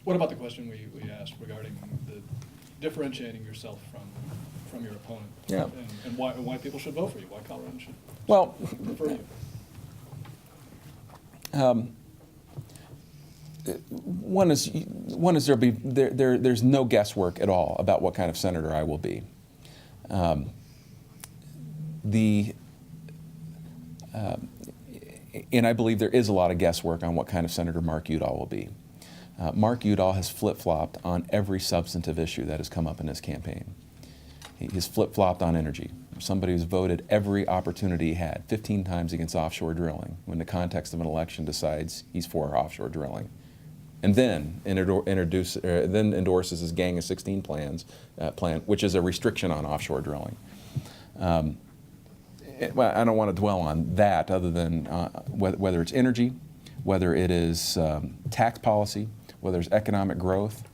What about the question we asked regarding the differentiating yourself from your opponent? Yeah. And why people should vote for you, why Colorado should Well, prefer you? One is there's no guesswork at all about what kind of senator I will be. And I believe there is a lot of guesswork on what kind of senator Mark Udall will be. Mark Udall has flip-flopped on every substantive issue that has come up in his campaign. He's flip-flopped on energy. Somebody who's voted every opportunity he had, 15 times against offshore drilling, when the context of an election decides he's for offshore drilling. And then endorses his Gang of 16 plan, which is a restriction on offshore drilling. Well, I don't want to dwell on that other than whether it's energy, whether it is tax policy, whether it's economic growth,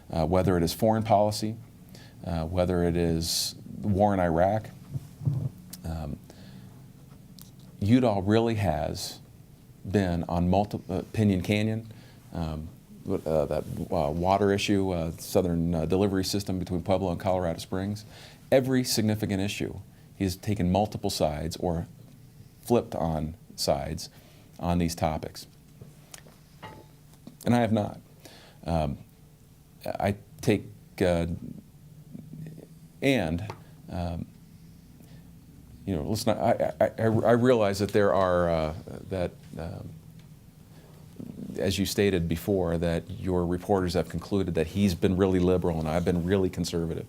whether it is foreign policy, whether it is the war in Iraq. Udall really has been on multiple, Pinyon Canyon, that water issue, southern delivery system between Pueblo and Colorado Springs. Every significant issue, he's taken multiple sides or flipped on sides on these topics. And I have not. I take, you know, listen, I realize that there are, as you stated before, that your reporters have concluded that he's been really liberal and I've been really conservative.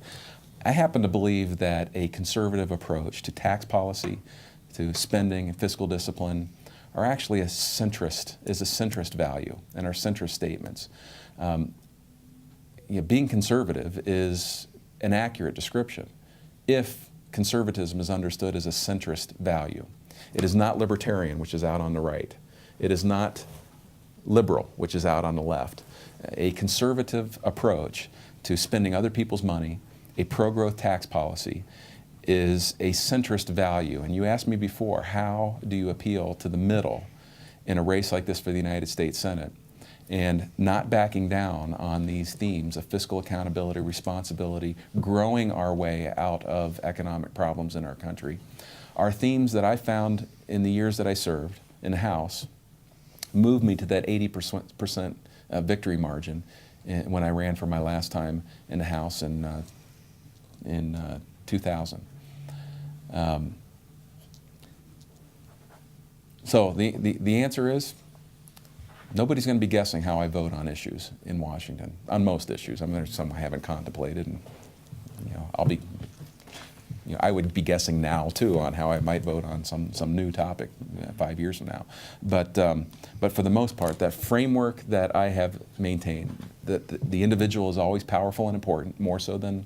I happen to believe that a conservative approach to tax policy, to spending and fiscal discipline are actually is a centrist value and are centrist statements. You know, being conservative is an accurate description if conservatism is understood as a centrist value. It is not libertarian, which is out on the right. It is not liberal, which is out on the left. A conservative approach to spending other people's money, a pro-growth tax policy, is a centrist value. And you asked me before, how do you appeal to the middle in a race like this for the United States Senate? And not backing down on these themes of fiscal accountability, responsibility, growing our way out of economic problems in our country, are themes that I found in the years that I served in the House moved me to that 80% victory margin when I ran for my last time in the House in 2000. So the answer is, nobody's going to be guessing how I vote on issues in Washington, on most issues. I mean, there's some I haven't contemplated, and you know, I would be guessing now too on how I might vote on some new topic 5 years from now. But for the most part, that framework that I have maintained, that the individual is always powerful and important, more so than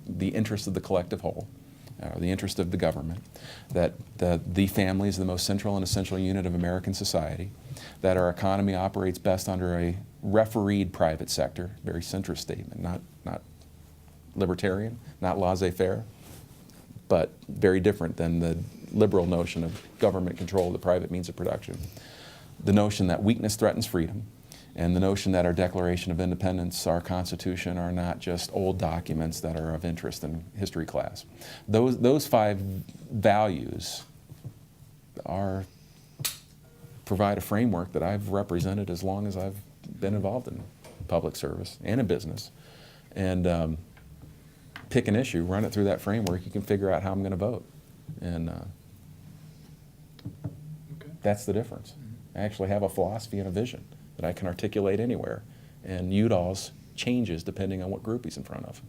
the interest of the collective whole, or the interest of the government, that the family is the most central and essential unit of American society, that our economy operates best under a refereed private sector, very centrist statement, not libertarian, not laissez-faire, but very different than the liberal notion of government control of the private means of production. The notion that weakness threatens freedom, and the notion that our Declaration of Independence, our Constitution, are not just old documents that are of interest in history class. Those five values provide a framework that I've represented as long as I've been involved in public service and in business. And pick an issue, run it through that framework, you can figure out how I'm going to vote. And that's the difference. I actually have a philosophy and a vision that I can articulate anywhere. And Udall's changes depending on what group he's in front of.